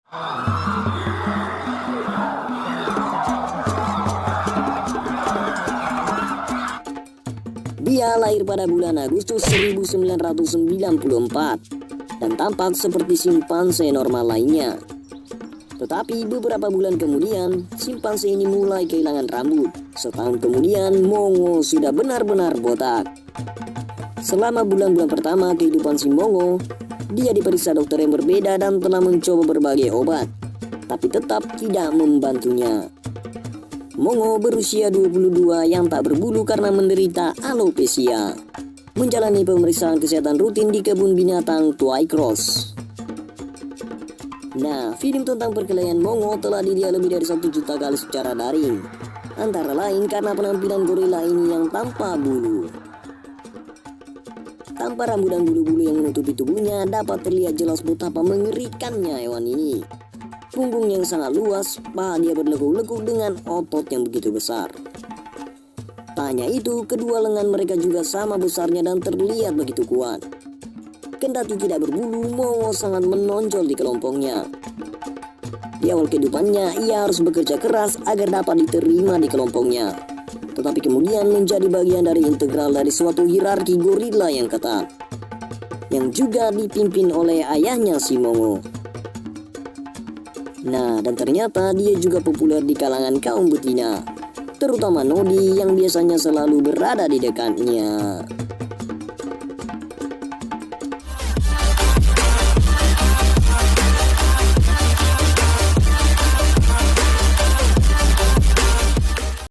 Dia lahir pada bulan Agustus 1994 dan tampak seperti simpanse normal lainnya. Tetapi beberapa bulan kemudian, simpanse ini mulai kehilangan rambut. Setahun kemudian, Mongo sudah benar-benar botak. Selama bulan-bulan pertama kehidupan si Mongo, dia diperiksa dokter yang berbeda dan telah mencoba berbagai obat, tapi tetap tidak membantunya. Mongo berusia 22 yang tak berbulu karena menderita alopecia. Menjalani pemeriksaan kesehatan rutin di kebun binatang Twycross. Nah, film tentang perkelahian Mongo telah dilihat lebih dari 1 juta kali secara daring. Antara lain karena penampilan gorila ini yang tanpa bulu. Tanpa rambut dan bulu-bulu yang menutupi tubuhnya, dapat terlihat jelas betapa mengerikannya hewan ini. Punggung yang sangat luas, paha dia berlekuk-lekuk dengan otot yang begitu besar. Tak hanya itu, kedua lengan mereka juga sama besarnya dan terlihat begitu kuat. Kendati tidak berbulu, Mongo sangat menonjol di kelompoknya. Di awal kehidupannya, ia harus bekerja keras agar dapat diterima di kelompoknya. Tetapi kemudian menjadi bagian dari integral dari suatu hierarki gorila yang ketat, yang juga dipimpin oleh ayahnya si Mongo. Nah, dan ternyata dia juga populer di kalangan kaum betina, terutama Nodi yang biasanya selalu berada di dekatnya.